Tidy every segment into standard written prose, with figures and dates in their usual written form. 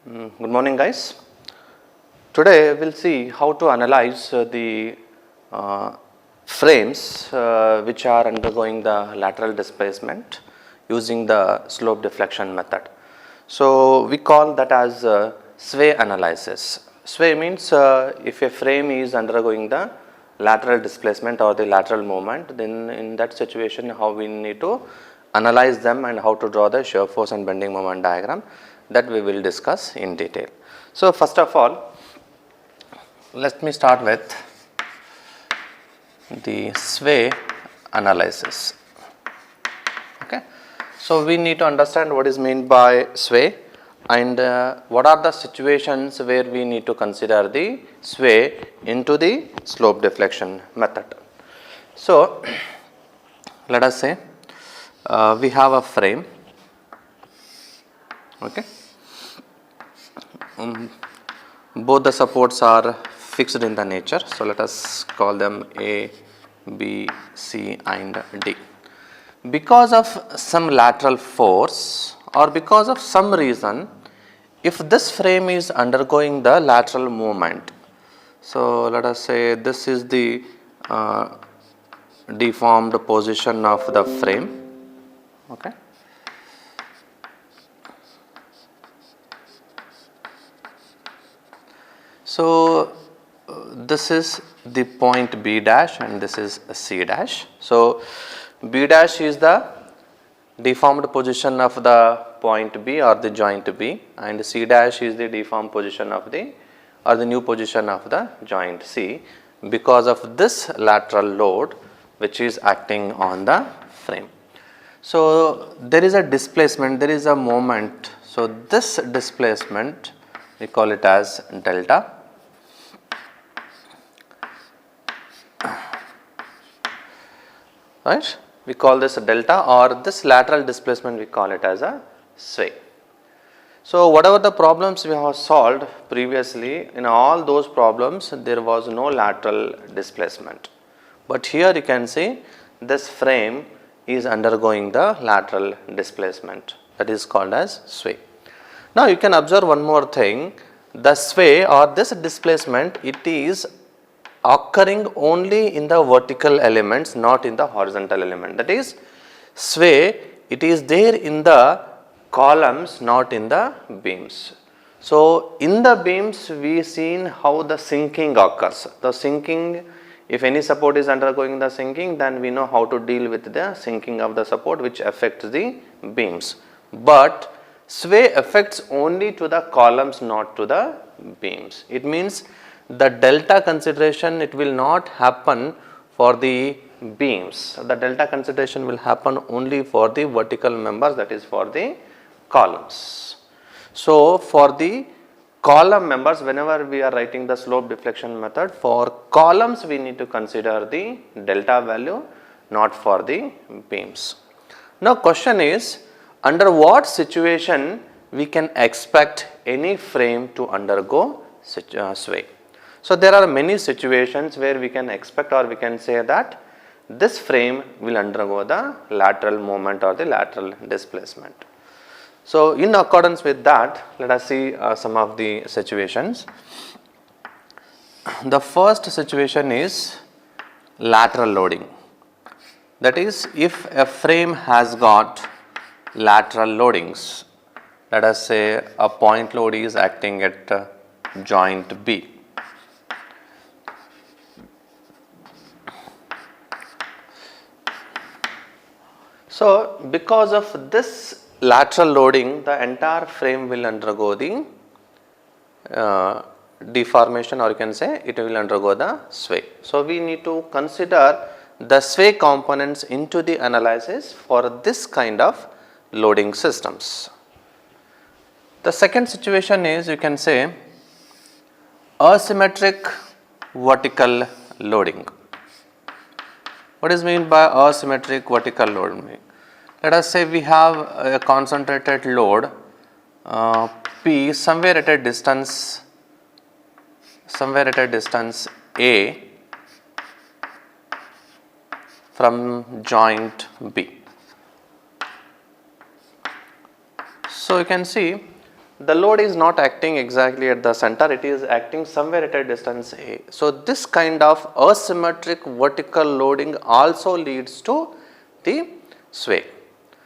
Good morning, guys. Today we'll see how to analyze the frames which are undergoing the lateral displacement using the slope deflection method. So we call that as sway analysis. Sway means if a frame is undergoing the lateral displacement or the lateral movement, then in that situation how we need to analyze them and how to draw the shear force and bending moment diagram, that we will discuss in detail. So first of all, let me start with the sway analysis. Okay. So we need to understand what is meant by sway and what are the situations where we need to consider the sway into the slope deflection method. So let us say we have a frame. Okay. Both the supports are fixed in the nature. So let us call them A, B, C and D. Because of some lateral force or because of some reason, if this frame is undergoing the lateral movement, so let us say this is the deformed position of the frame. Okay. So this is the point B dash and this is C dash. So B dash is the deformed position of the point B or the joint B, and C dash is the deformed position of the or the new position of the joint C because of this lateral load which is acting on the frame. So there is a displacement, there is a moment. So this displacement we call it as delta. Right, we call this a delta, or this lateral displacement we call it as a sway. So whatever the problems we have solved previously, in all those problems there was no lateral displacement, but here you can see this frame is undergoing the lateral displacement, that is called as sway. Now you can observe one more thing, the sway or this displacement, it is occurring only in the vertical elements, not in the horizontal element. That is, sway, it is there in the columns, not in the beams. So in the beams we seen how the sinking occurs. The sinking, if any support is undergoing the sinking, then we know how to deal with the sinking of the support which affects the beams. But sway affects only to the columns, not to the beams. It means the delta consideration, it will not happen for the beams. The delta consideration will happen only for the vertical members, that is for the columns. So for the column members, whenever we are writing the slope deflection method, for columns we need to consider the delta value, not for the beams. Now question is, under what situation we can expect any frame to undergo sway? So there are many situations where we can expect, or we can say that this frame will undergo the lateral movement or the lateral displacement. So in accordance with that, let us see some of the situations. The first situation is lateral loading. That is, if a frame has got lateral loadings, let us say a point load is acting at joint B. So because of this lateral loading, the entire frame will undergo the deformation, or you can say it will undergo the sway. So we need to consider the sway components into the analysis for this kind of loading systems. The second situation is, you can say, asymmetric vertical loading. What is meant by asymmetric vertical loading? Let us say we have a concentrated load P somewhere at a distance A from joint B. So you can see the load is not acting exactly at the center, it is acting somewhere at a distance A. So, this kind of asymmetric vertical loading also leads to the sway.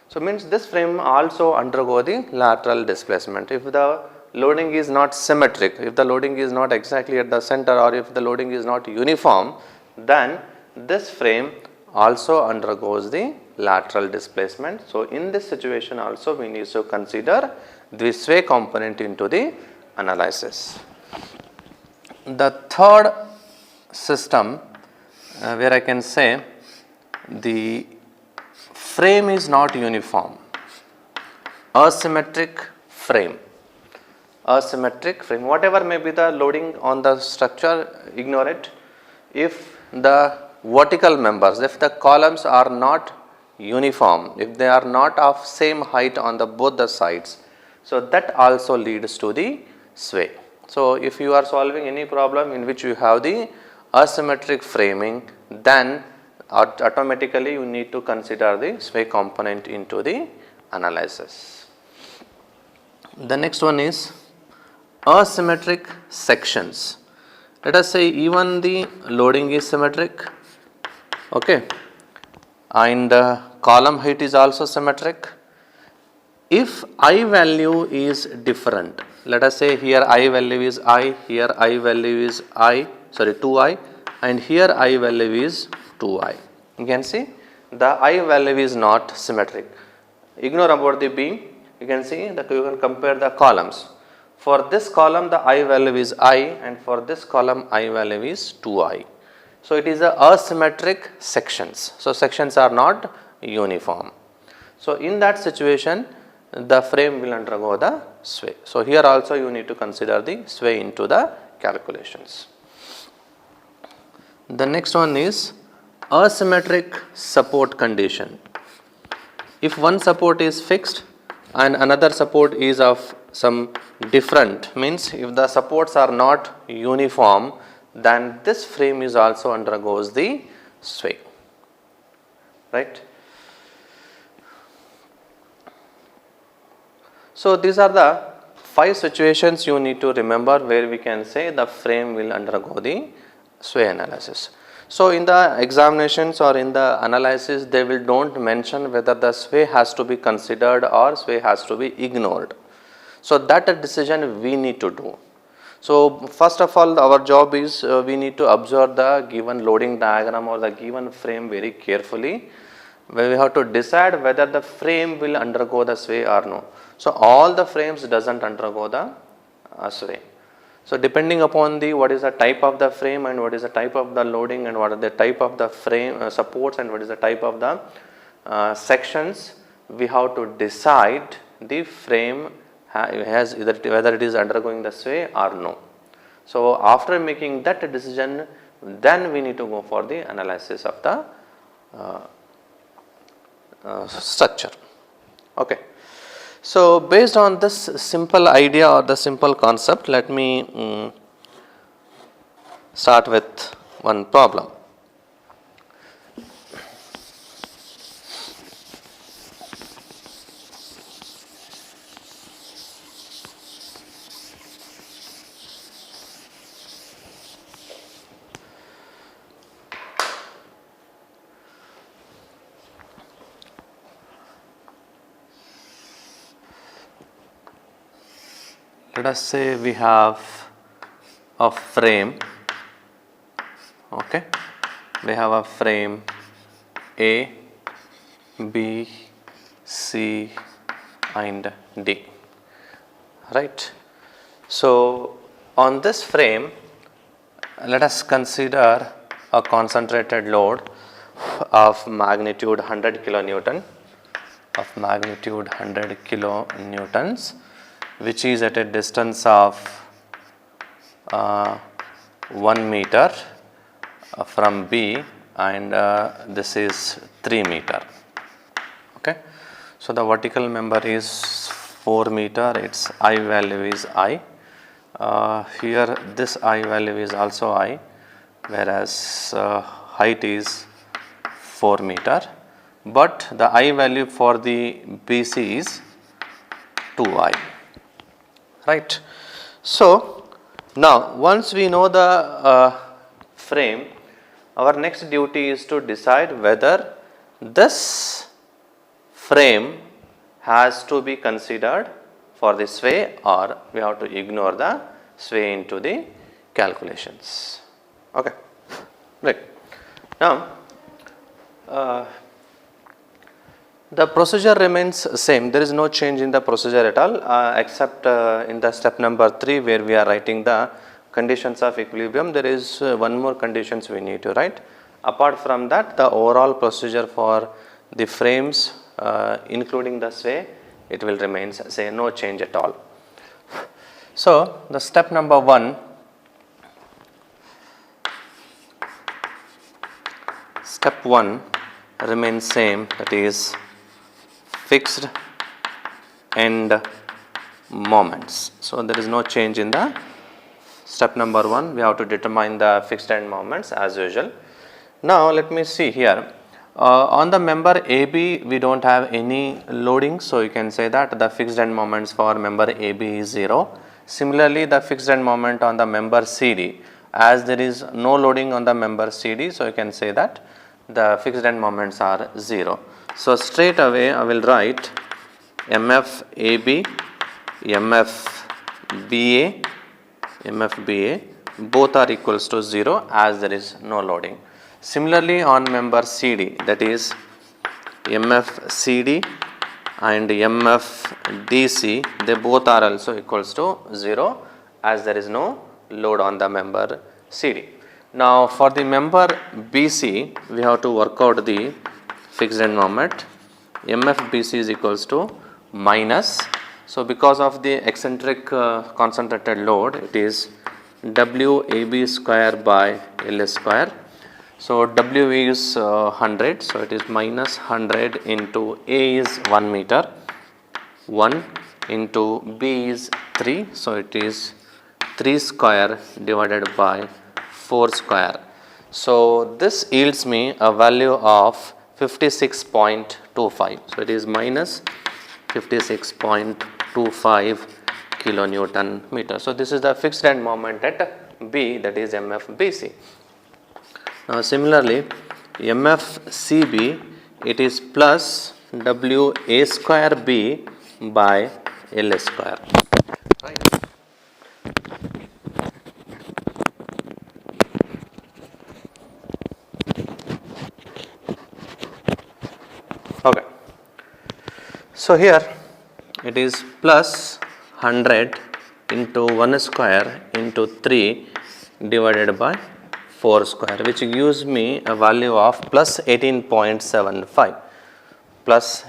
So, means this frame also undergo the lateral displacement. If the loading is not symmetric, if the loading is not exactly at the center, or if the loading is not uniform, then this frame also undergoes the lateral displacement. So, in this situation also we need to consider the sway component into the analysis. The third system where I can say the frame is not uniform, asymmetric frame. Asymmetric frame, whatever may be the loading on the structure, ignore it. If the vertical members, if the columns are not uniform, if they are not of same height on the both the sides, so that also leads to the sway. So, if you are solving any problem in which you have the asymmetric framing, then automatically you need to consider the sway component into the analysis. The next one is asymmetric sections. Let us say even the loading is symmetric, okay, and column height is also symmetric. If I value is different, let us say here I value is I, here I value is 2I, and here I value is 2I. You can see the I value is not symmetric. Ignore about the beam. You can see that you can compare the columns. For this column the I value is I, and for this column I value is 2I. So, it is a asymmetric sections. So, sections are not uniform. So, in that situation the frame will undergo the sway. So, here also you need to consider the sway into the calculations. The next one is asymmetric support condition. If one support is fixed and another support is of some different, means if the supports are not uniform, then this frame is also undergoes the sway, right. So, these are the 5 situations you need to remember where we can say the frame will undergo the sway analysis. So, in the examinations or in the analysis they will don't mention whether the sway has to be considered or sway has to be ignored. So, that a decision we need to do. So, first of all our job is we need to observe the given loading diagram or the given frame very carefully, where we have to decide whether the frame will undergo the sway or no. So, all the frames does not undergo the sway. So, depending upon the what is the type of the frame and what is the type of the loading and what are the type of the frame supports and what is the type of the sections, we have to decide the frame has either whether it is undergoing the sway or no. So, after making that decision, then we need to go for the analysis of the structure. Okay. So, based on this simple idea or the simple concept, let me start with one problem. Let us say we have a frame, okay, we have a frame A, B, C and D, right. So, on this frame let us consider a concentrated load of magnitude 100 kilonewton, which is at a distance of 1 meter from B, and this is 3 meter. Okay. So, the vertical member is 4 meter, its I value is I. Here this I value is also I, whereas height is 4 meter, but the I value for the BC is 2I. right. So now once we know the frame, our next duty is to decide whether this frame has to be considered for the sway or we have to ignore the sway into the calculations. Okay, right. Now the procedure remains same, there is no change in the procedure at all except in the step number 3 where we are writing the conditions of equilibrium. There is one more conditions we need to write. Apart from that, the overall procedure for the frames including the sway, it will remain same, no change at all. So the step number 1, step 1 remains same, that is fixed end moments. So there is no change in the step number 1, we have to determine the fixed end moments as usual. Now let me see here, on the member AB we do not have any loading, so you can say that the fixed end moments for member AB is 0. Similarly the fixed end moment on the member CD, as there is no loading on the member CD, so you can say that the fixed end moments are 0. So straight away I will write MFAB, MFBA both are equals to 0 as there is no loading. Similarly on member CD, that is MFCD and MFDC, they both are also equals to 0 as there is no load on the member CD. Now for the member BC, we have to work out the fixed end moment. MFBC is equals to minus, so because of the eccentric concentrated load, it is WAB square by L square. So W is 100, so it is minus 100 into A is 1 meter, 1 into B is 3, so it is 3 square divided by 4 square. So this yields me a value of 56.25, so it is minus 56.25 kilonewton meter. So this is the fixed end moment at B, that is MFBC. Now similarly MFCB, it is plus WA square B by L square, right. Okay. So here it is plus 100 into 1 square into 3 divided by 4 square, which gives me a value of plus 18.75, plus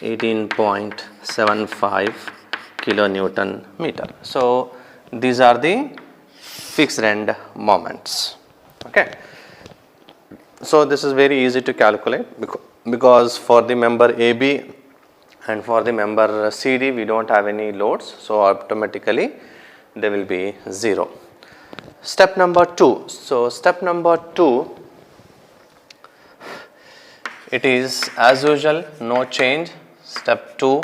18.75 kilonewton meter. So these are the fixed end moments. Okay. So this is very easy to calculate because for the member AB and for the member CD we do not have any loads, so automatically they will be 0. Step number 2. So step number 2, it is as usual, no change. Step 2,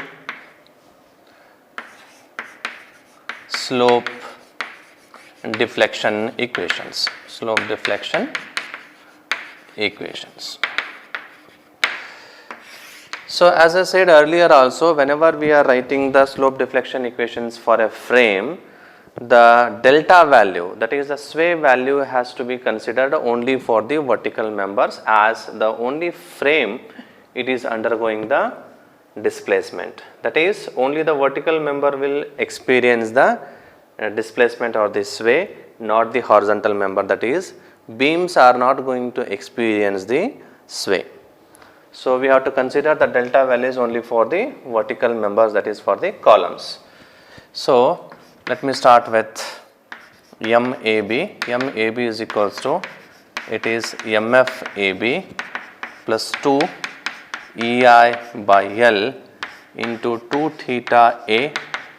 slope deflection equations, slope deflection equations. So as I said earlier also, whenever we are writing the slope deflection equations for a frame, the delta value, that is the sway value, has to be considered only for the vertical members, as the only frame it is undergoing the displacement. That is, only the vertical member will experience the displacement or the sway, not the horizontal member, that is beams are not going to experience the sway. So we have to consider the delta values only for the vertical members, that is for the columns. So let me start with MAB. MAB is equals to, it is MFAB plus 2 EI by L into 2 theta A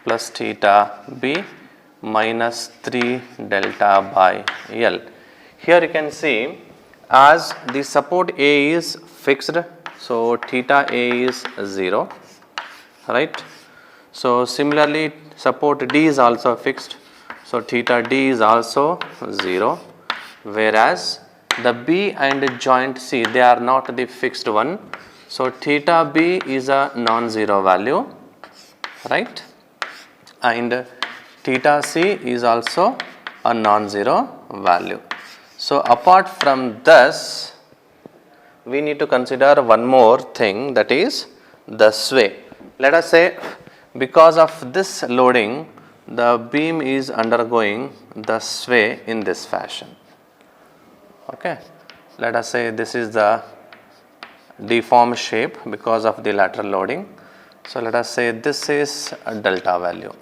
plus theta B minus 3 delta by L. Here you can see, as the support A is fixed, so theta A is 0, right. So similarly, support D is also fixed. So theta D is also 0, whereas the B and joint C, they are not the fixed one. So theta B is a non-zero value, right? And theta C is also a non-zero value. So apart from this, we need to consider one more thing, that is the sway. Let us say because of this loading, the beam is undergoing the sway in this fashion. Okay, let us say this is the deformed shape because of the lateral loading. So let us say this is a delta value.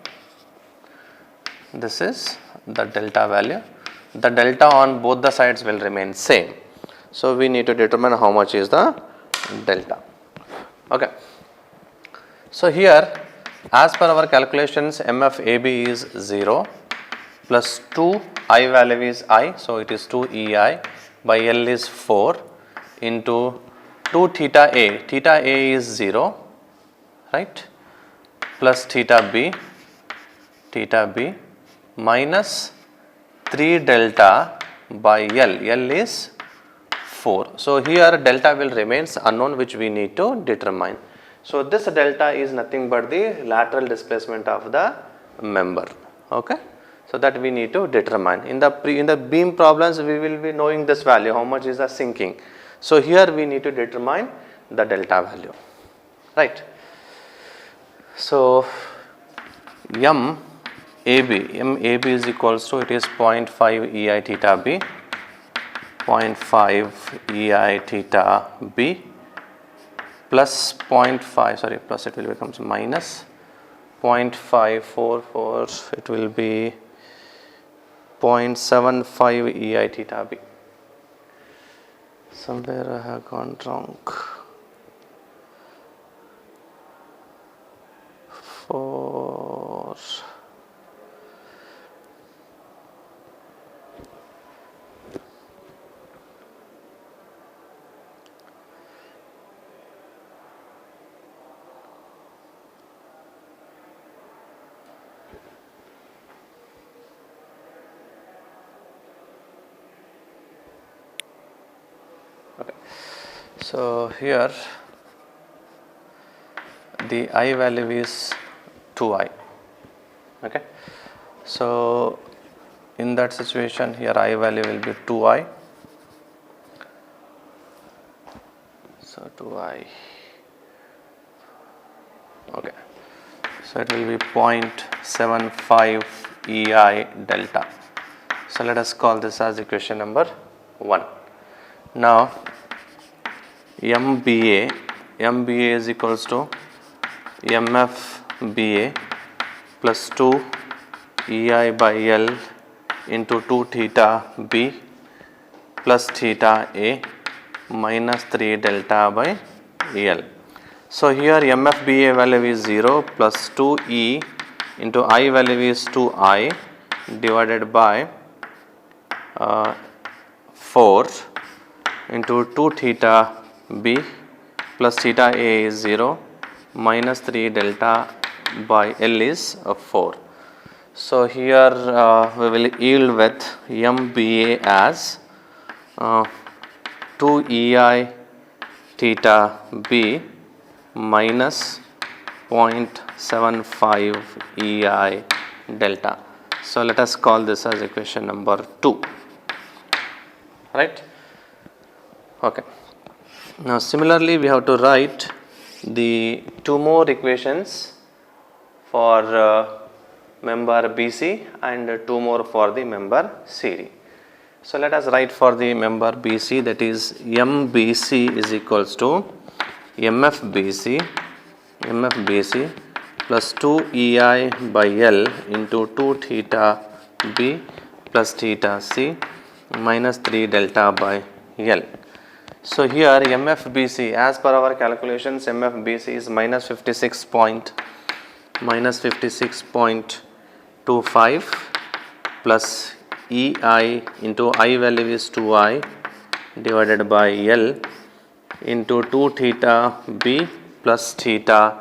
This is the delta value. The delta on both the sides will remain same. So we need to determine how much is the delta. Okay. So here, as per our calculations, MFAB is 0 plus 2 I value is I. So it is 2 EI by L is 4 into 2 theta A. Theta A is 0, right? Plus theta B minus 3 delta by L. L is 4. So here delta will remains unknown, which we need to determine. So this delta is nothing but the lateral displacement of the member. Okay. So that we need to determine. In the beam problems, we will be knowing this value, how much is the sinking. So here we need to determine the delta value, right? So MAB is equals to, it is 0.5 EI theta B, 0.5 EI theta B plus 0.5, sorry, plus it will becomes minus 0.544, it will be 0.75 EI theta B. Somewhere I have gone wrong. 4. Okay. So here the I value is 2I. Okay. So in that situation, here I value will be 2I. So 2I. Okay. So it will be 0.75 EI delta. So let us call this as equation number 1. Now MBA is equals to MFBA plus 2 EI by L into 2 theta B plus theta A minus 3 delta by L. So here MFBA value is 0 plus 2E into I value is 2I divided by 4 into 2 theta B plus theta A is 0 minus 3 delta by L is 4. So here we will yield with MBA as 2 EI theta B minus 0.75 EI delta. So let us call this as equation number 2, right? Okay. Now similarly, we have to write the 2 more equations for member BC and 2 more for the member CD. So let us write for the member BC, that is MBC is equals to MFBC plus 2 EI by L into 2 theta B plus theta C minus 3 delta by L. So here MFBC, as per our calculations, MFBC is minus 56.25 plus EI into I value is 2I divided by L into 2 theta B plus theta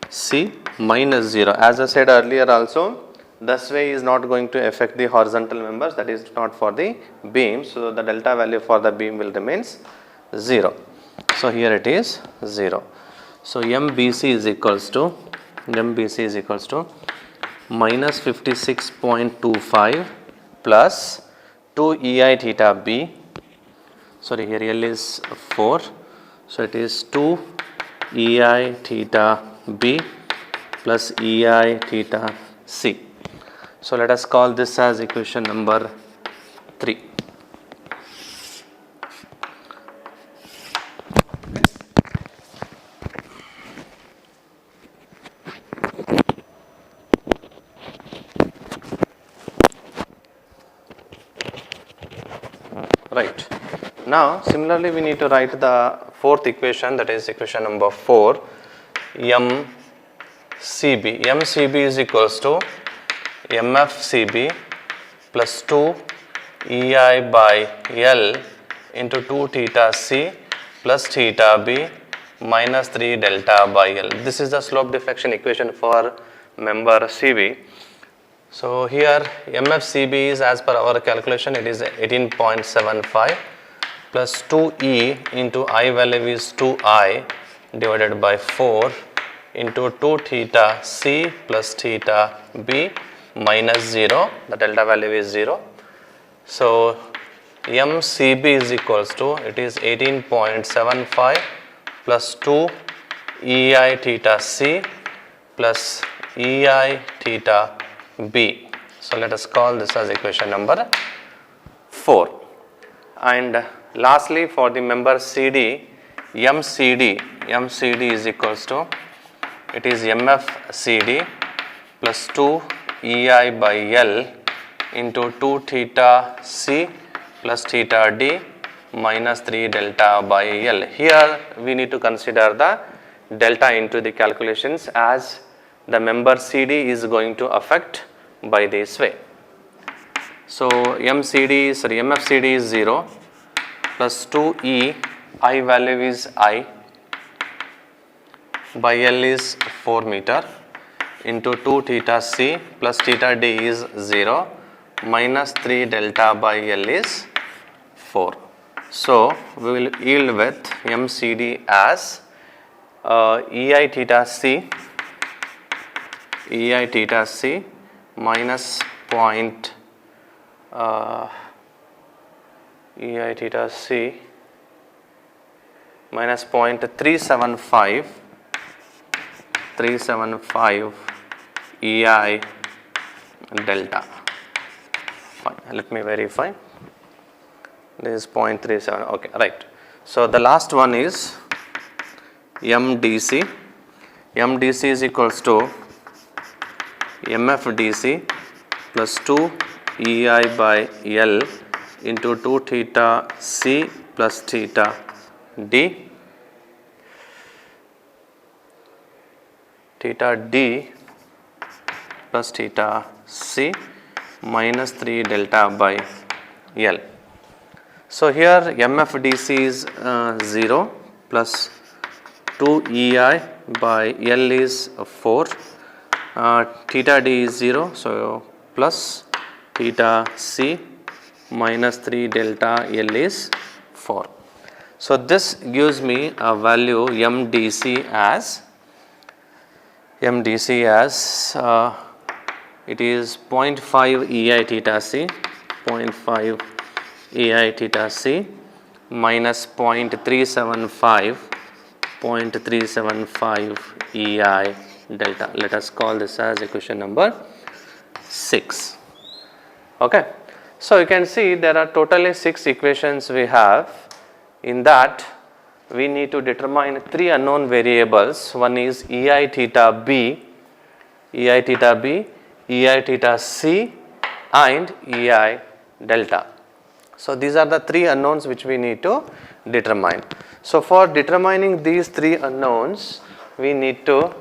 C minus 0. As I said earlier also, the sway is not going to affect the horizontal members, that is not for the beam. So, the delta value for the beam will remains 0. So, here it is 0. So, MBC is equals to minus 56.25 plus 2 EI theta B, sorry, here L is 4. So, it is 2 EI theta B plus EI theta C. So, let us call this as equation number 3. Right. Now, similarly, we need to write the fourth equation, that is equation number 4, MCB. MCB is equals to MFCB plus 2 EI by L into 2 theta C plus theta B minus 3 delta by L. This is the slope deflection equation for member CB. So, here MFCB is, as per our calculation, it is 18.75 plus 2E into I value is 2I divided by 4 into 2 theta C plus theta B minus 0, the delta value is 0. So, MCB is equals to, it is 18.75 plus 2 EI theta C plus EI theta B. So, let us call this as equation number 4. And lastly, for the member CD, MCD is equals to, it is MFCD plus 2 EI by L into 2 theta C plus theta D minus 3 delta by L. Here we need to consider the delta into the calculations, as the member CD is going to affect by this way. So, MFCD is 0 plus 2E, I value is I by L is 4 meter into 2 theta C plus theta D is 0 minus 3 delta by L is 4. So, we will yield with MCD as EI theta C minus EI theta C minus 0.375 EI delta. Fine. Let me verify. This is 0.37. Okay, right. So, the last one is MDC. MDC is equals to MFDC plus 2 EI by L into 2 theta C plus theta D plus theta C minus 3 delta by L. So, here MFDC is 0 plus 2 EI by L is 4, theta D is 0. So, plus theta C minus 3 delta L is 4. So, this gives me a value MDC as it is 0.5 EI theta C, 0.5 EI theta C minus 0.375 EI delta. Let us call this as equation number 6. Okay. So, you can see there are totally 6 equations we have. In that, we need to determine 3 unknown variables. One is EI theta B, EI theta C and EI delta. So, these are the 3 unknowns which we need to determine. So, for determining these 3 unknowns, we need to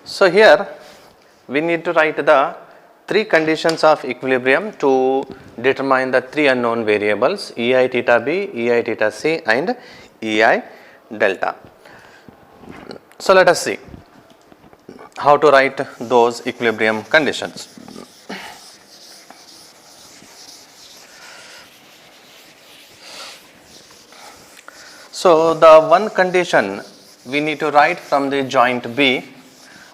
So, here we need to write the three conditions of equilibrium to determine the three unknown variables ei theta b, ei theta c and ei delta. So, let us see how to write those equilibrium conditions. So, the one condition we need to write from the joint B,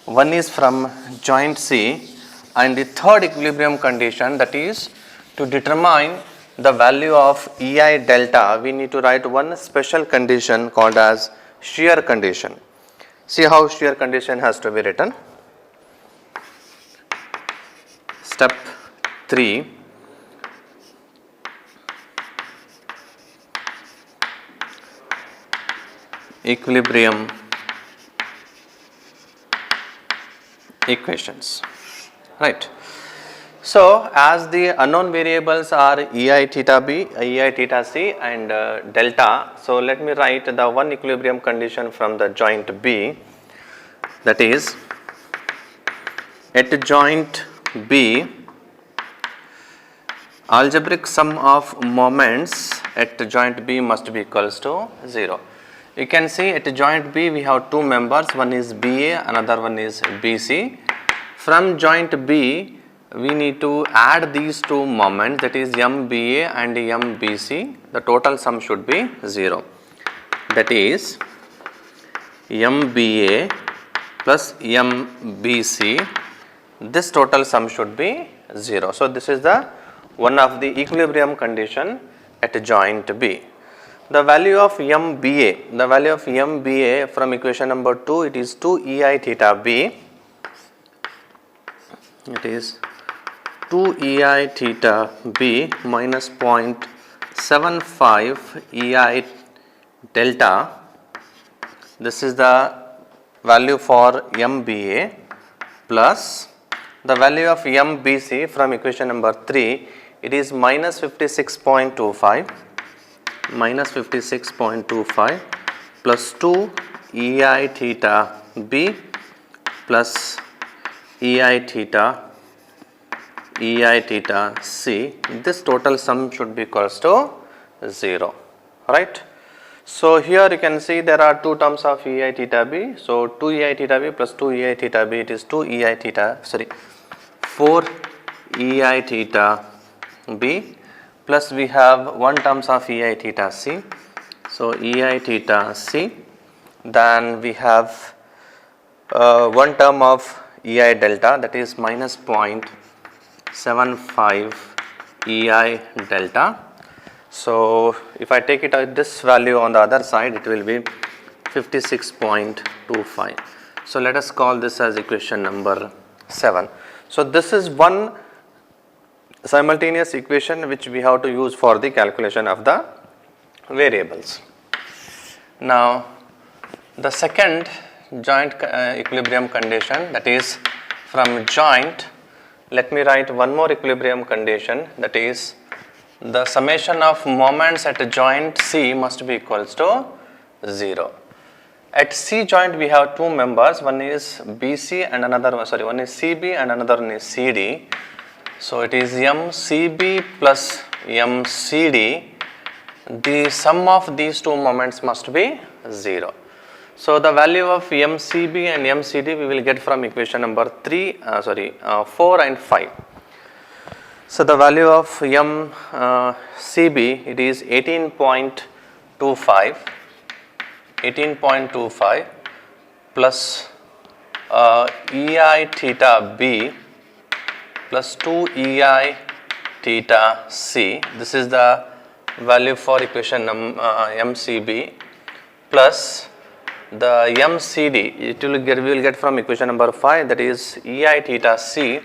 one is from joint C, and the third equilibrium condition, that is to determine the value of ei delta, we need to write one special condition called as shear condition. See how shear condition has to be written. Step 3, equilibrium equations, right. So, as the unknown variables are ei theta b, ei theta c and delta, so let me write the one equilibrium condition from the joint B, that is at joint B, algebraic sum of moments at joint B must be equals to 0. You can see at joint B we have two members, one is BA, another one is BC. From joint B we need to add these two moments, that is MBA and MBC, the total sum should be 0. That is MBA plus MBC, this total sum should be 0. So, this is the one of the equilibrium condition at joint B. The value of MBA, from equation number 2, it is 2 ei theta b, it is 2 ei theta b minus 0.75 ei delta, this is the value for MBA, plus the value of MBC from equation number 3, it is minus 56.25 plus 2 ei theta b plus ei theta c, this total sum should be equals to 0, right. So, here you can see there are two terms of ei theta b. So, 2 ei theta b plus 2 ei theta b, it is 4 ei theta b, plus we have one terms of ei theta c. So, ei theta c, then we have one term of ei delta, that is minus 0.75 ei delta. So, if I take it at this value on the other side, it will be 56.25. So, let us call this as equation number 7. So, this is one simultaneous equation which we have to use for the calculation of the variables. Now, the second joint equilibrium condition, that is from joint, let me write one more equilibrium condition, that is the summation of moments at joint C must be equals to 0. At C joint we have two members, one is BC and another one, one is CB and another one is CD. So, it is MCB plus MCD, the sum of these two moments must be 0. So, the value of MCB and MCD we will get from equation number 4 and 5. So, the value of MCB, it is 18.25 plus ei theta b plus 2 ei theta c, this is the value for equation MCB, plus the MCD, we will get from equation number 5, that is ei theta c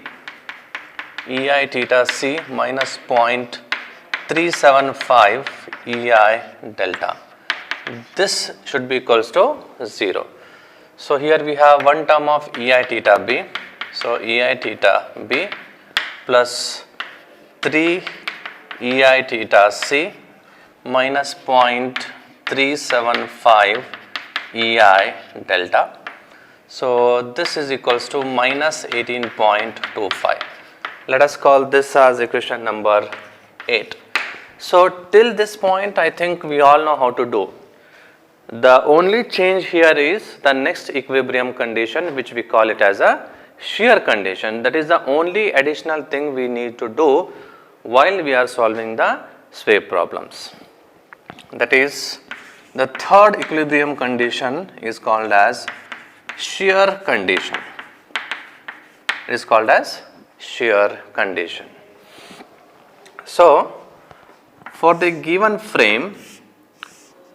minus 0.375 ei delta, this should be equals to 0. So, here we have one term of ei theta b, so ei theta b plus 3 ei theta c minus 0.375 ei delta. So, this is equals to minus 18.25. Let us call this as equation number 8. So till this point I think we all know how to do. The only change here is the next equilibrium condition, which we call it as a shear condition. That is the only additional thing we need to do while we are solving the sway problems. That is, the third equilibrium condition is called as shear condition. It is called as shear condition. So for the given frame,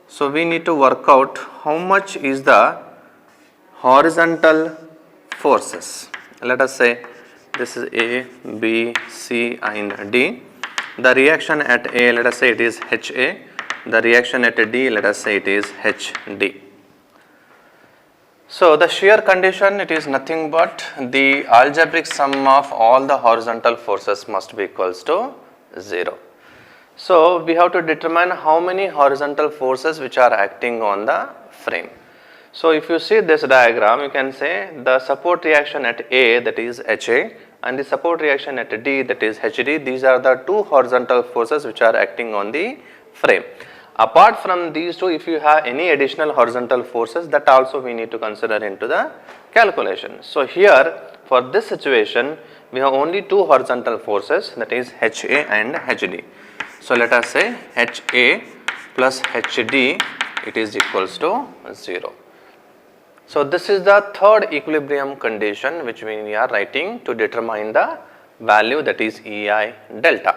so we need to work out how much is the horizontal forces. Let us say this is A, B, C and D. The reaction at A, let us say it is HA. The reaction at D, let us say it is HD. So the shear condition, it is nothing but the algebraic sum of all the horizontal forces must be equals to 0. So we have to determine how many horizontal forces which are acting on the frame. So if you see this diagram, you can say the support reaction at A, that is HA, and the support reaction at D, that is HD. These are the two horizontal forces which are acting on the frame. Apart from these two, if you have any additional horizontal forces, that also we need to consider into the calculation. So here for this situation, we have only two horizontal forces, that is HA and HD. So let us say HA plus HD, it is equals to 0. So this is the third equilibrium condition which we are writing to determine the value, that is EI delta.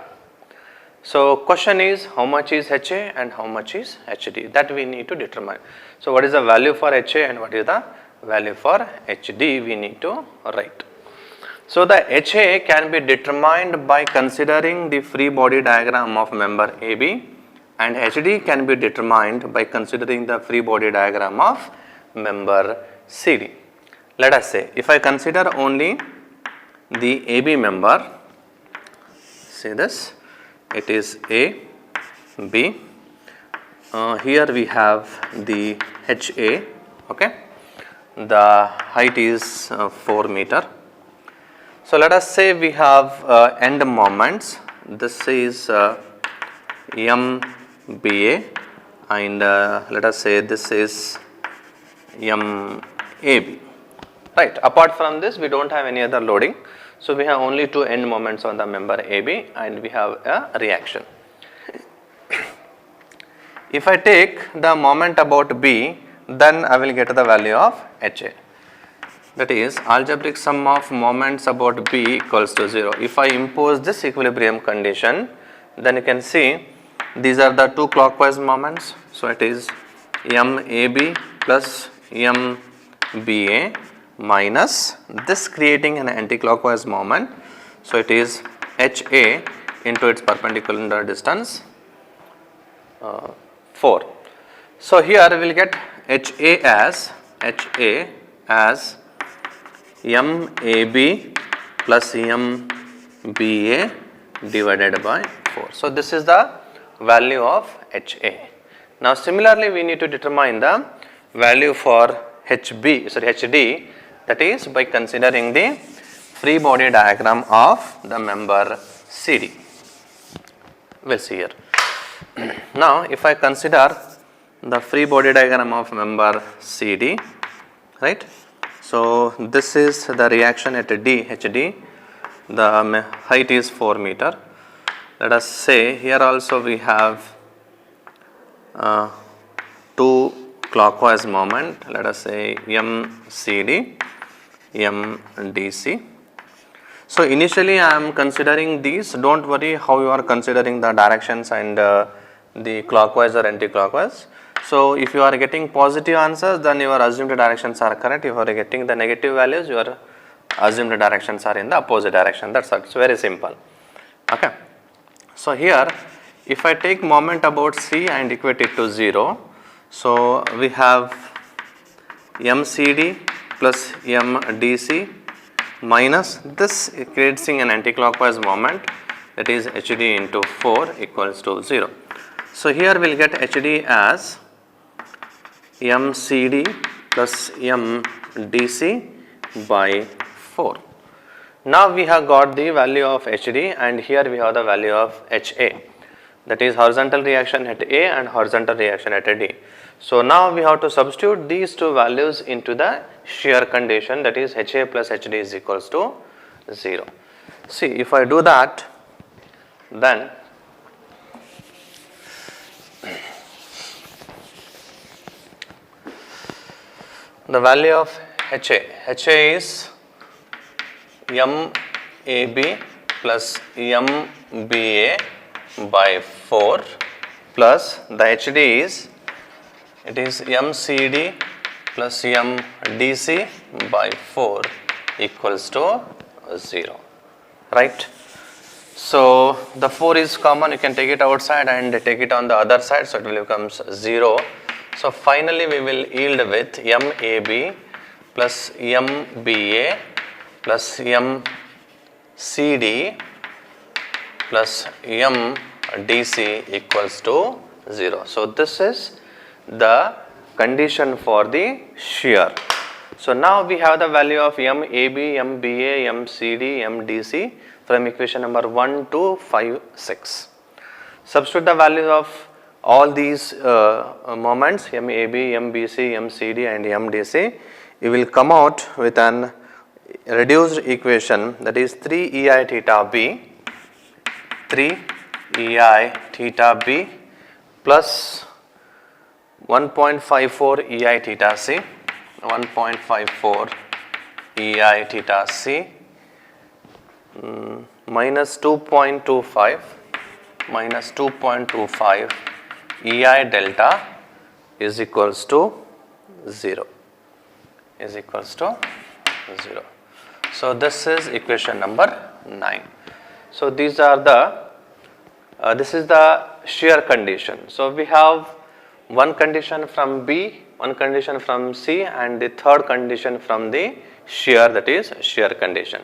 So question is how much is HA and how much is HD, that we need to determine. So what is the value for HA and what is the value for HD, we need to write. So the HA can be determined by considering the free body diagram of member AB, and HD can be determined by considering the free body diagram of member CD. Let us say if I consider only the AB member, see this, it is A, B, here we have the HA, okay, the height is 4 meter. So let us say we have end moments, this is MBA, and let us say this is MAB, right. Apart from this we do not have any other loading. So we have only two end moments on the member AB and we have a reaction. If I take the moment about B, then I will get the value of HA. That is algebraic sum of moments about B equals to 0. If I impose this equilibrium condition, then you can see these are the two clockwise moments. So it is MAB plus MBA minus this creating an anti-clockwise moment. So it is HA into its perpendicular distance 4. So here we will get HA as MAB plus MBA divided by 4. So this is the value of HA. Now similarly we need to determine the value for HD, that is by considering the free body diagram of the member CD. We will see here. Now if I consider the free body diagram of member CD, right. So this is the reaction at D, HD, the height is 4 meter. Let us say here also we have two clockwise moment, let us say MCD, MDC. So initially I am considering these, do not worry how you are considering the directions and the clockwise or anti-clockwise. So if you are getting positive answers, then your assumed directions are correct. If you are getting the negative values, your assumed directions are in the opposite direction. That's all. It's very simple. Okay. So here if I take moment about C and equate it to 0, so we have MCD plus MDC minus this creating an anti-clockwise moment, that is HD into 4 equals to 0. So here we will get HD as MCD plus MDC by 4. Now we have got the value of HD and here we have the value of HA, that is horizontal reaction at A and horizontal reaction at D. So now we have to substitute these two values into the shear condition, that is HA plus HD is equals to 0. See, if I do that, then the value of HA is MAB plus MBA by 4 plus the HD is, it is MCD plus MDC by 4 equals to 0, right. So the 4 is common, you can take it outside and take it on the other side, so it will becomes 0. So finally we will yield with MAB plus MBA plus MCD plus MDC equals to 0. So this is the condition for the shear. So now we have the value of MAB, MBA, MCD, MDC from equation number 1 to 5, 6. Substitute the values of all these moments MAB, MBC, MCD and MDC. You will come out with an reduced equation, that is 3 EI theta B, 3 EI theta B plus 1.54 EI theta C, 1.54 EI theta C minus 2.25 EI delta is equals to 0, is equals to 0. So this is equation number 9. So these are the this is the shear condition. So we have one condition from B, one condition from C and the third condition from the shear, that is shear condition.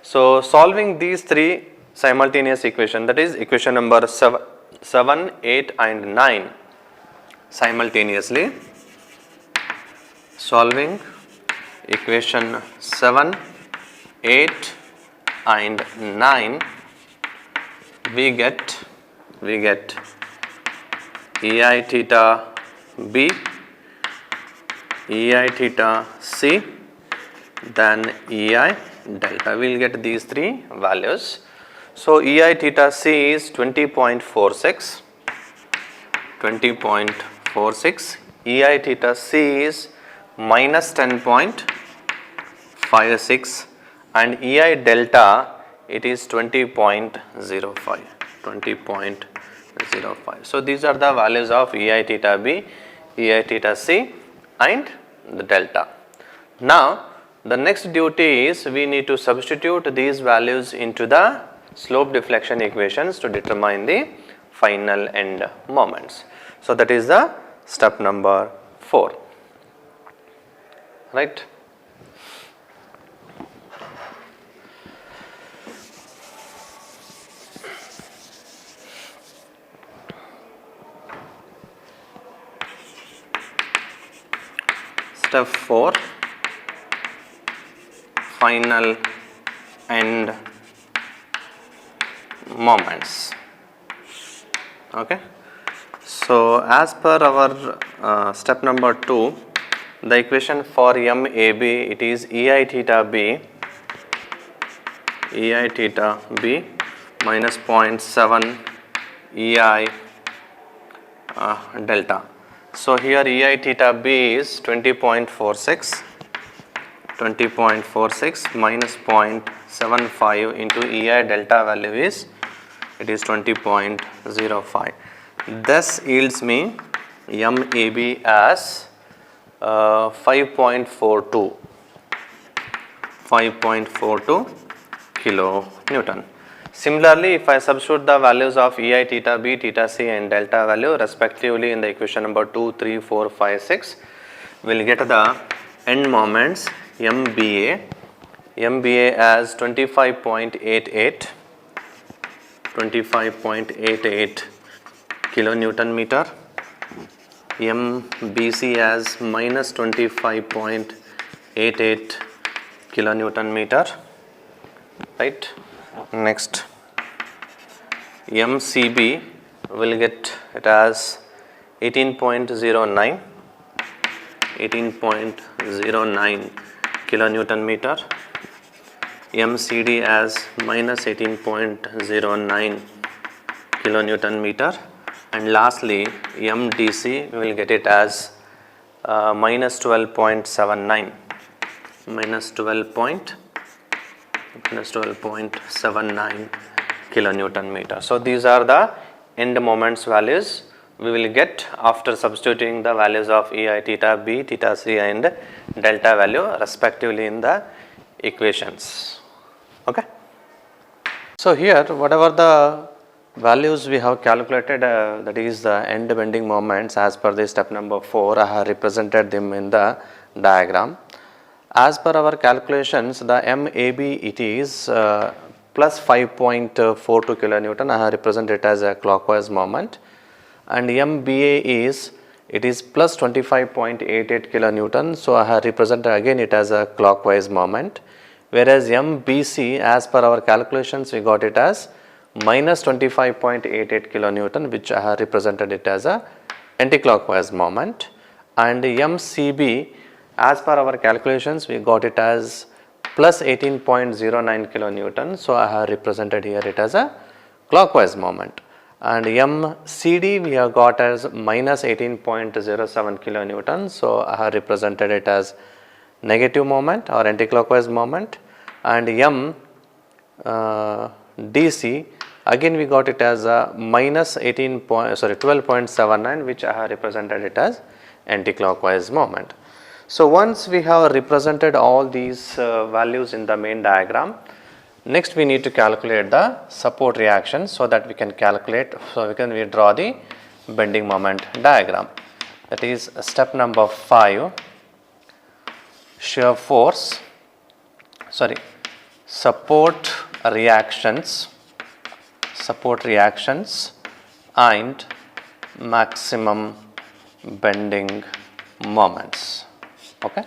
So solving these three simultaneous equation, that is equation number 7, 8 and 9 simultaneously, solving equation 7, 8 and 9, we get EI theta B, EI theta C, then EI delta. We will get these three values. So EI theta C is 20.46, 20.46, EI theta C is minus 10.56 and EI delta it is 20.05, 20.05. So these are the values of EI theta B, EI theta C and the delta. Now the next duty is we need to substitute these values into the slope deflection equations to determine the final end moments. So that is the step number 4, right. Step 4, final end moments. Okay. So as per our step number 2, the equation for MAB, it is EI theta B, EI theta B minus 0.7 EI delta. So here EI theta B is 20.46, 20.46 minus 0.75 into EI delta value is, it is 20.05. This yields me MAB as 5.42 kilonewton. Similarly, if I substitute the values of EI theta B, theta C and delta value respectively in the equation number 2, 3, 4, 5, 6, we will get the end moments MBA as 25.88 kilonewton meter, MBC as minus 25.88 kilonewton meter, right? Next, MCB will get it as 18.09 kilonewton meter, MCD as minus 18.09 kilonewton meter, and lastly MDC we will get it as minus 12.79 kilonewton meter. So these are the end moments values we will get after substituting the values of EI, theta B, theta C and delta value respectively in the equations. Okay. So here whatever the values we have calculated, that is the end bending moments as per the step number 4, I have represented them in the diagram. As per our calculations, the MAB it is plus 5.42 kilonewton, I have represented it as a clockwise moment, and MBA is plus 25.88 kilonewton, so I have represented again it as a clockwise moment, whereas MBC as per our calculations we got it as minus 25.88 kilonewton, which I have represented it as a anticlockwise moment, and MCB as per our calculations we got it as plus 18.09 kilonewton, so I have represented here it as a clockwise moment, and MCD we have got as minus 18.07 kilonewton, so I have represented it as negative moment or anticlockwise moment, and DC again we got it as a minus 12.79, which I have represented it as anticlockwise moment. So once we have represented all these values in the main diagram, next we need to calculate the support reaction so that we can calculate, we draw the bending moment diagram. That is step number 5, support reactions and maximum bending moments. Okay.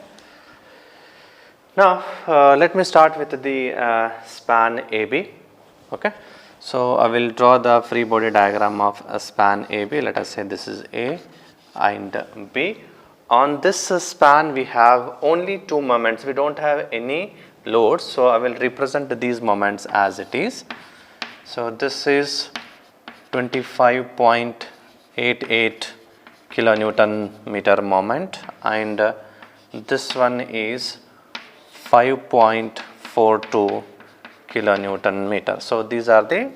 Now let me start with the span AB. Okay. So I will draw the free body diagram of a span AB. Let us say this is A and B. On this span we have only two moments, we don't have any loads, so I will represent these moments as it is. So this is 25.88 kilonewton meter moment, and this one is 5.42 kilonewton meter. So these are the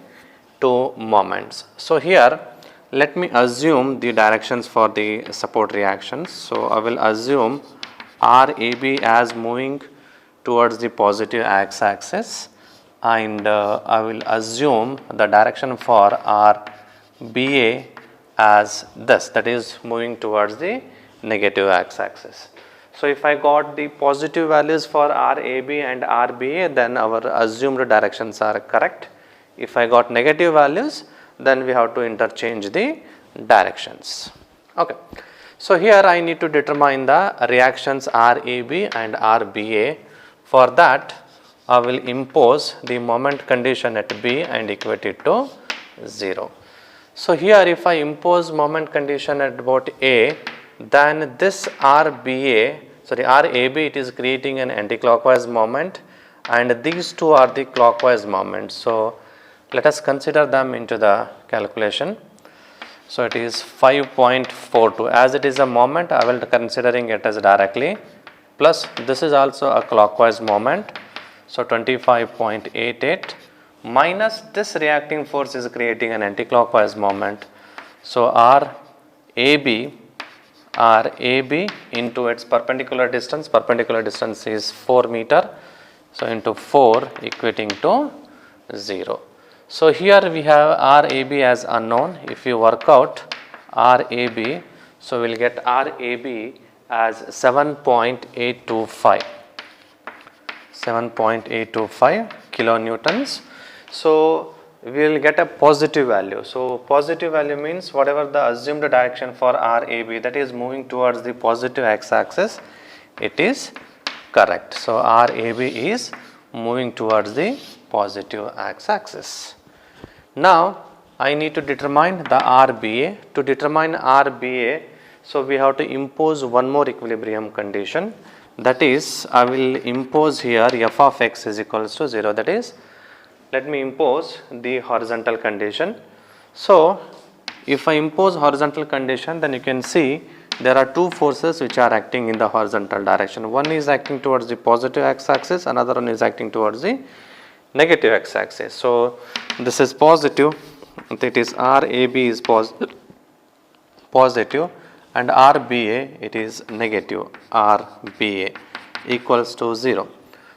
two moments. So here let me assume the directions for the support reactions. So I will assume RAB as moving towards the positive x-axis, and I will assume the direction for RBA as this, that is moving towards the negative x-axis. So if I got the positive values for RAB and RBA, then our assumed directions are correct. If I got negative values, then we have to interchange the directions. Okay. So here I need to determine the reactions RAB and RBA. For that I will impose the moment condition at B and equate it to 0. So here if I impose moment condition at about A, then this RAB it is creating an anticlockwise moment, and these two are the clockwise moments. So let us consider them into the calculation. So it is 5.42, as it is a moment I will considering it as directly, plus this is also a clockwise moment, so 25.88 minus this reacting force is creating an anticlockwise moment. So RAB into its perpendicular distance is 4 meter, so into 4 equating to 0. So here we have RAB as unknown. If you work out RAB, so we will get RAB as 7.825 kilonewtons. So we will get a positive value. So positive value means whatever the assumed direction for RAB, that is moving towards the positive x-axis, it is correct. So RAB is moving towards the positive x-axis. Now I need to determine the RBA. To determine RBA, so we have to impose one more equilibrium condition, that is I will impose here f of x is equals to 0, that is let me impose the horizontal condition. So if I impose horizontal condition, then you can see there are two forces which are acting in the horizontal direction. One is acting towards the positive x-axis, another one is acting towards the negative x-axis. So this is positive, that is RAB is positive and RBA it is negative, RBA equals to 0.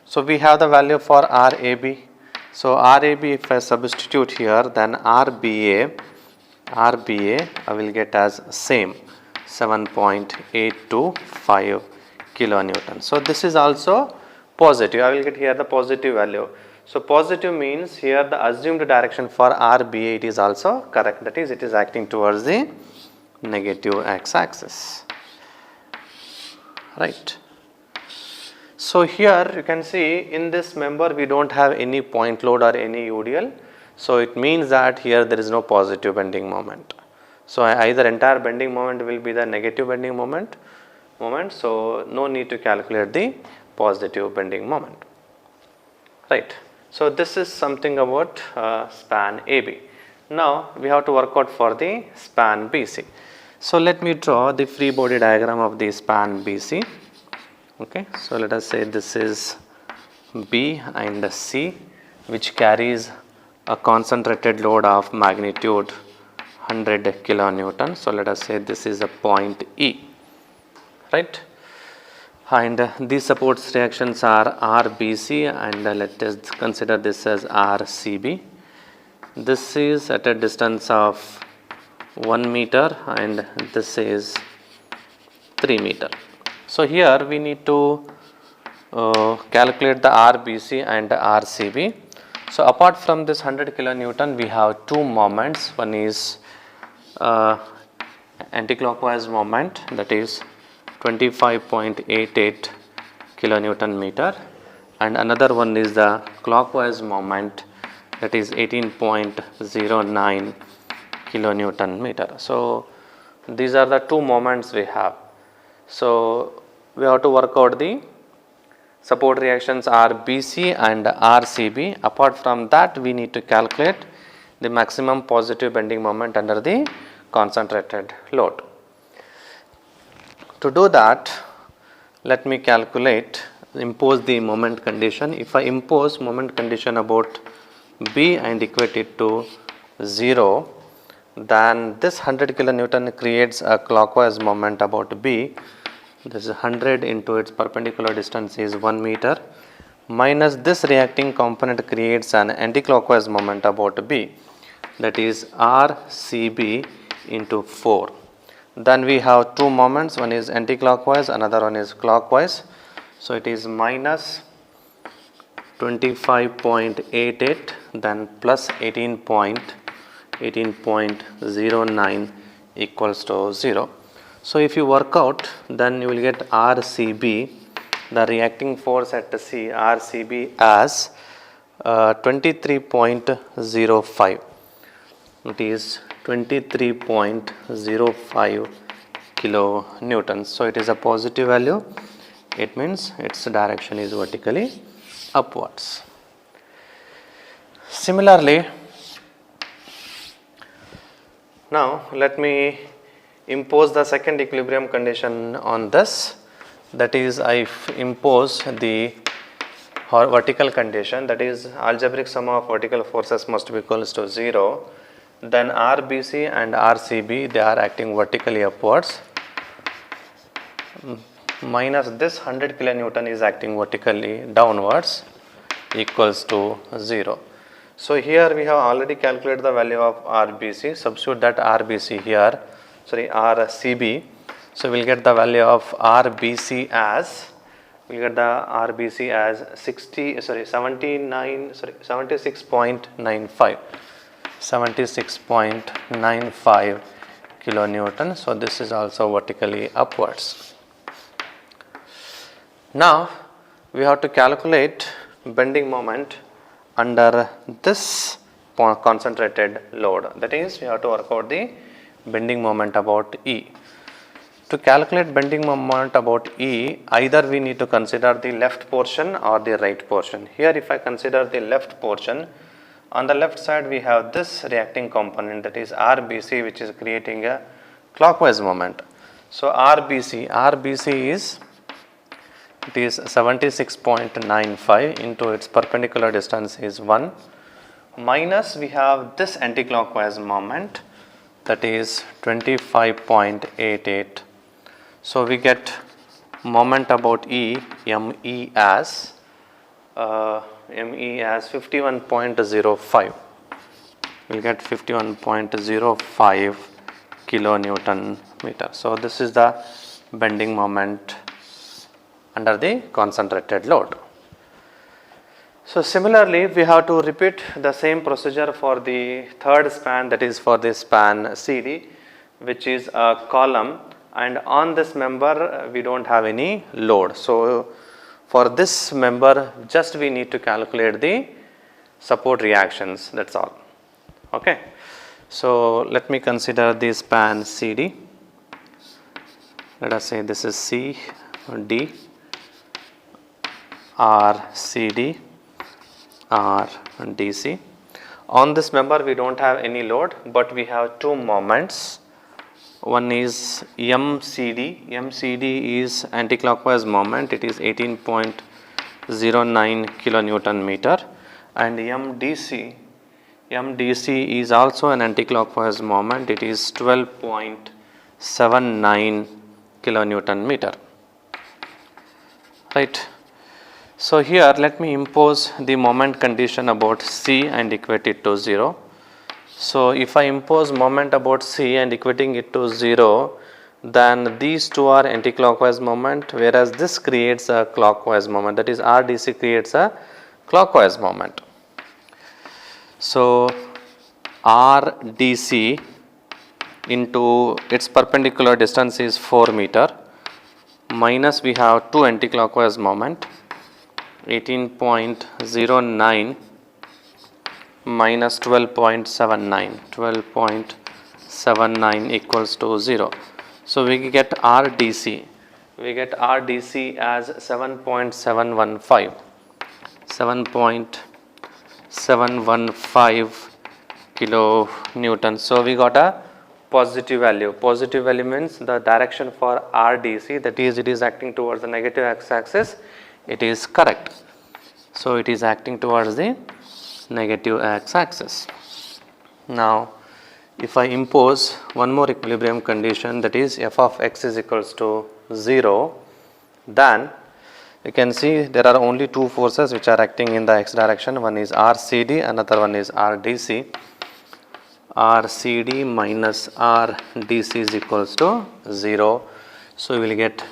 So we have the value for RAB. So RAB, if I substitute here, then RBA I will get as same 7.825 kilonewton. So this is also positive. I will get here the positive value. So positive means here the assumed direction for RBA it is also correct. That is, it is acting towards the negative x-axis. Right. So here you can see in this member we don't have any point load or any UDL. So it means that here there is no positive bending moment. So either entire bending moment will be the negative bending moment. So no need to calculate the positive bending moment. Right. So this is something about span AB. Now we have to work out for the span BC. So let me draw the free body diagram of the span BC. Okay. So let us say this is B and C, which carries a concentrated load of magnitude 100 kilonewton. So let us say this is a point E, right? And these supports reactions are RBC and let us consider this as RCB. This is at a distance of 1 meter and this is 3 meter. So here we need to calculate the RBC and RCB. So apart from this 100 kilonewton, we have two moments. One is anticlockwise moment, that is 25.88 kilonewton meter, and another one is the clockwise moment, that is 18.09 kilonewton meter. So these are the two moments we have. So we have to work out the support reactions RBC and RCB. Apart from that, we need to calculate the maximum positive bending moment under the concentrated load. To do that, let me impose the moment condition. If I impose moment condition about B and equate it to 0, then this 100 kilonewton creates a clockwise moment about B. This is 100 into its perpendicular distance is 1 meter, minus this reacting component creates an anticlockwise moment about B, that is RCB into 4. Then we have two moments, one is anticlockwise, another one is clockwise. So it is minus 25.88 then plus 18.09 equals to 0. So if you work out, then you will get RCB, the reacting force at C, RCB as 23.05. It is 23.05 kilonewtons. So it is a positive value. It means its direction is vertically upwards. Similarly, now let me impose the second equilibrium condition on this, that is I impose the vertical condition, that is algebraic sum of vertical forces must be equals to 0. Then RBC and RCB, they are acting vertically upwards, minus this 100 kilonewton is acting vertically downwards, equals to 0. So here we have already calculated the value of RBC, substitute that RBC here, RCB. So we'll get the value of RBC as, 76.95 kilonewton. So this is also vertically upwards. Now we have to calculate bending moment under this concentrated load. That is, we have to work out the bending moment about E. To calculate bending moment about E, either we need to consider the left portion or the right portion. Here if I consider the left portion, on the left side we have this reacting component, that is RBC, which is creating a clockwise moment. So RBC is, it is 76.95 into its perpendicular distance is 1, minus we have this anticlockwise moment, that is 25.88. So we get moment about E, ME as 51.05. We get 51.05 kilonewton meter. So this is the bending moment under the concentrated load. So similarly, we have to repeat the same procedure for the third span, that is for the span CD, which is a column, and on this member we don't have any load. So for this member just we need to calculate the support reactions, that's all. Okay. So let me consider the span CD. Let us say this is CD, R CD, R DC. On this member we don't have any load, but we have two moments. One is MCD. MCD is anticlockwise moment, it is 18.09 kilonewton meter, and MDC is also an anticlockwise moment, it is 12.79 kilonewton meter. Right. So here let me impose the moment condition about C and equate it to 0. So if I impose moment about C and equating it to 0, then these two are anticlockwise moment, whereas this creates a clockwise moment, that is RDC creates a clockwise moment. So RDC into its perpendicular distance is 4 meter, minus we have two anticlockwise moment, 18.09 minus 12.79 equals to 0. So we get RDC as 7.715 kilonewton. So we got a positive value. Positive value means the direction for RDC, that is, it is acting towards the negative x-axis, it is correct. So it is acting towards the negative x-axis. Now if I impose one more equilibrium condition, that is f of x is equals to 0, then you can see there are only two forces which are acting in the x direction. One is RCD, another one is RDC. RCD minus RDC is equals to 0. So we will get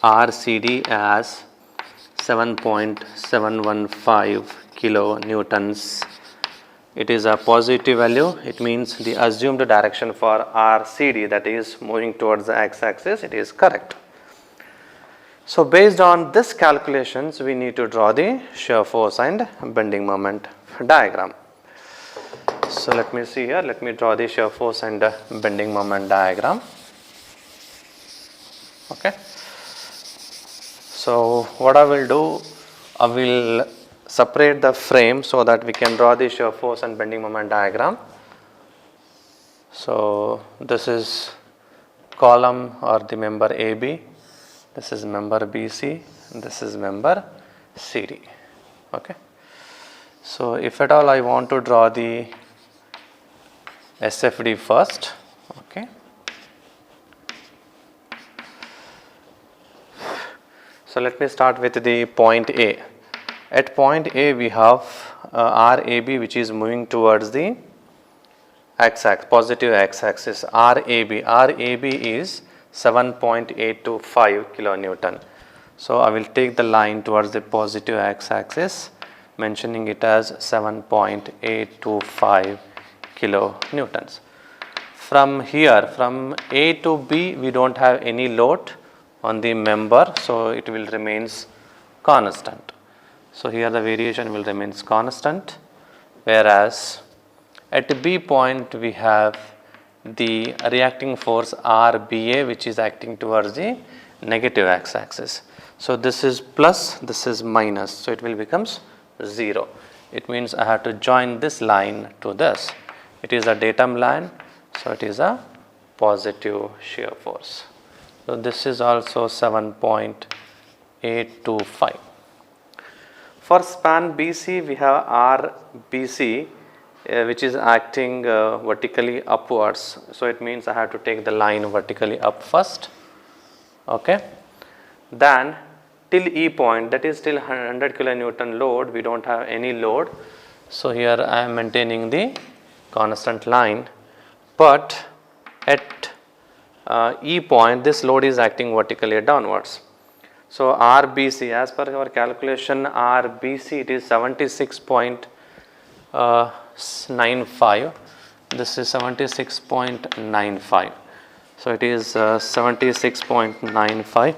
RCD as 7.715 kilonewtons. It is a positive value, it means the assumed direction for RCD, that is moving towards the x-axis, it is correct. So based on this calculations, we need to draw the shear force and bending moment diagram. So let me see here, let me draw the shear force and bending moment diagram. Okay. So what I will do, I will separate the frame so that we can draw the shear force and bending moment diagram. So this is column or the member AB, this is member BC, this is member CD. Okay. So if at all I want to draw the SFD first, okay. So let me start with the point A. At point A we have RAB, which is moving towards the x-axis, positive x-axis. RAB is 7.825 kilonewton. So I will take the line towards the positive x-axis, mentioning it as 7.825 kilonewtons. From here, from A to B, we don't have any load on the member, so it will remains constant. So here the variation will remains constant. whereas at B point we have the reacting force RBA, which is acting towards the negative x-axis. So this is plus, this is minus, so it will becomes 0. It means I have to join this line to this. It is a datum line, so it is a positive shear force. So this is also 7.825. For span BC, we have RBC, which is acting vertically upwards. So it means I have to take the line vertically up first. Okay. Then till E point, that is till 100 kilonewton load, we don't have any load. So here I am maintaining the constant line, but at E point this load is acting vertically downwards. So RBC, as per our calculation, RBC it is 76.95. This is 76.95. So it is 76.95.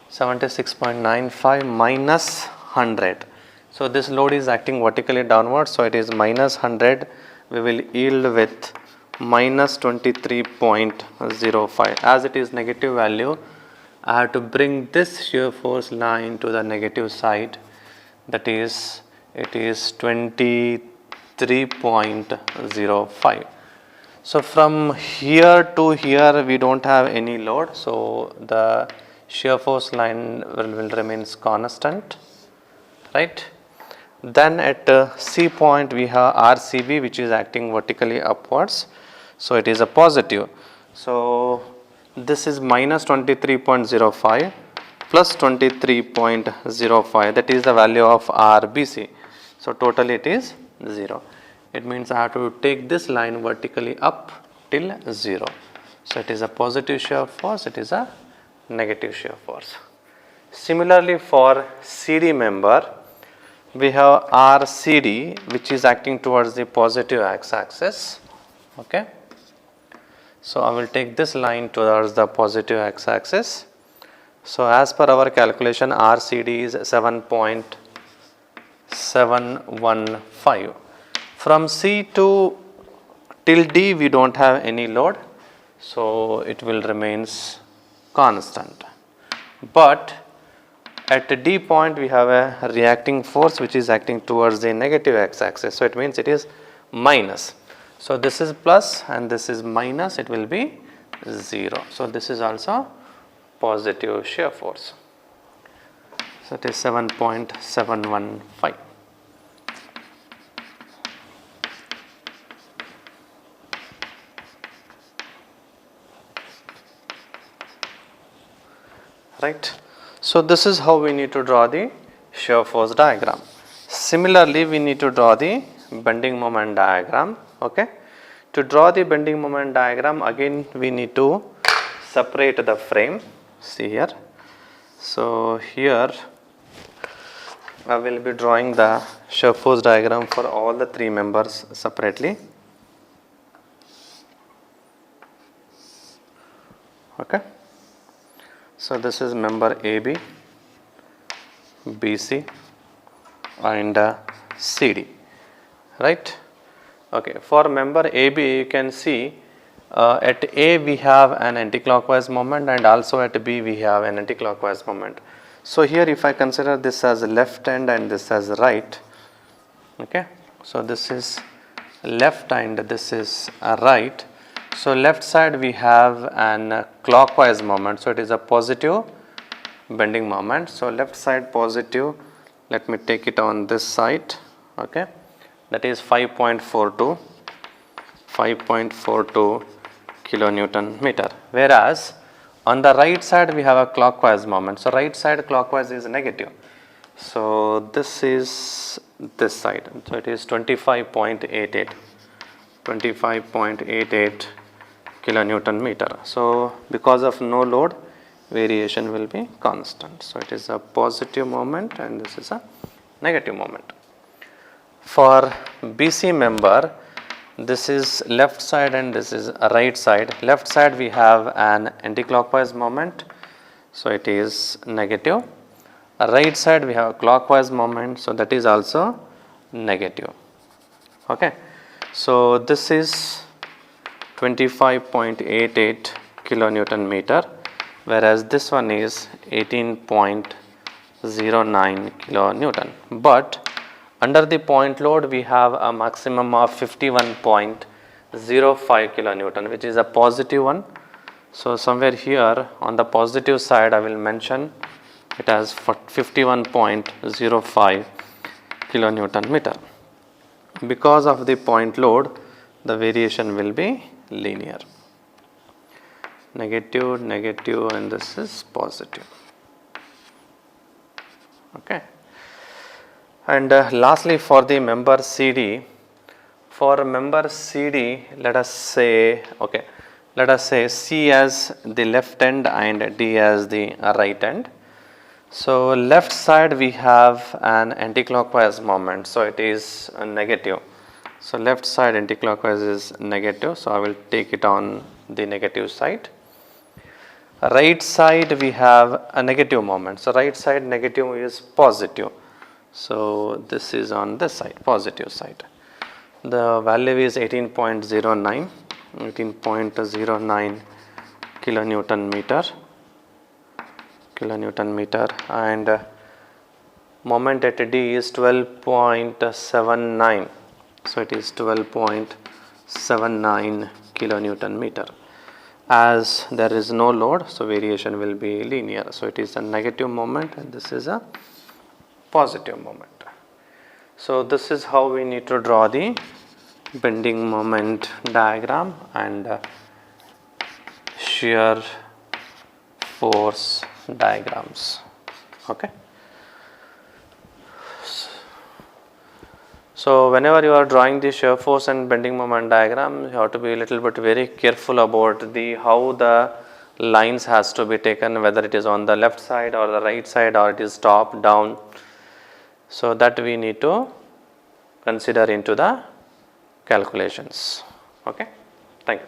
76.95 minus 100. So this load is acting vertically downwards, so it is minus 100. We will yield with minus 23.05. As it is negative value, I have to bring this shear force line to the negative side. That is, it is 23.05. So from here to here we don't have any load, so the shear force line will remain constant, right? Then at C point we have RCB, which is acting vertically upwards, so it is a positive. So this is minus 23.05 plus 23.05, that is the value of RBC. So total it is 0. It means I have to take this line vertically up till 0. So it is a positive shear force, it is a negative shear force. Similarly for CD member, we have RCD, which is acting towards the positive x-axis. Okay. So I will take this line towards the positive x-axis. So as per our calculation, RCD is 7.715. From C to till D we don't have any load, so it will remains constant. But at D point we have a reacting force which is acting towards the negative x-axis, so it means it is minus. So this is plus and this is minus, it will be 0. So this is also positive shear force. So it is 7.715. Right. So this is how we need to draw the shear force diagram. Similarly, we need to draw the bending moment diagram. Okay. To draw the bending moment diagram, again we need to separate the frame. See here. So here I will be drawing the shear force diagram for all the three members separately. Okay. So this is member AB, BC and CD, right? Okay, for member AB you can see at A we have an anticlockwise moment and also at B we have an anticlockwise moment. So here if I consider this as left hand and this as right, okay, so this is left and this is right. So left side we have an clockwise moment, so it is a positive bending moment. So left side positive, let me take it on this side, okay, that is 5.42 kilonewton meter, whereas on the right side we have a clockwise moment. So right side clockwise is negative, so this is this side, so it is 25.88 kilonewton meter. So because of no load, variation will be constant. So it is a positive moment and this is a negative moment. For BC member, this is left side and this is right side. Left side we have an anti-clockwise moment, so it is negative. Right side we have clockwise moment, so that is also negative. Okay, so this is 25.88 kilonewton meter, whereas this one is 18.09 kilonewton. But under the point load we have a maximum of 51.05 kilonewton, which is a positive one. So somewhere here on the positive side I will mention it as 51.05 kilonewton meter. Because of the point load, the variation will be linear. Negative, negative, and this is positive. Okay. And lastly, for the member CD, let us say, okay, let us say C as the left end and D as the right end. So left side we have an anticlockwise moment, so it is negative. So left side anticlockwise is negative, so I will take it on the negative side. Right side we have a negative moment, so right side negative is positive. So this is on this side, positive side. The value is 18.09 kilonewton meter, and moment at D is 12.79, so it is 12.79 kilonewton meter. As there is no load, so variation will be linear, so it is a negative moment and this is a positive moment. So this is how we need to draw the bending moment diagram and shear force diagrams. Okay. So whenever you are drawing the shear force and bending moment diagram, you have to be a little bit very careful about how the lines has to be taken, whether it is on the left side or the right side or it is top down. So that we need to consider into the calculations. Okay. Thank you.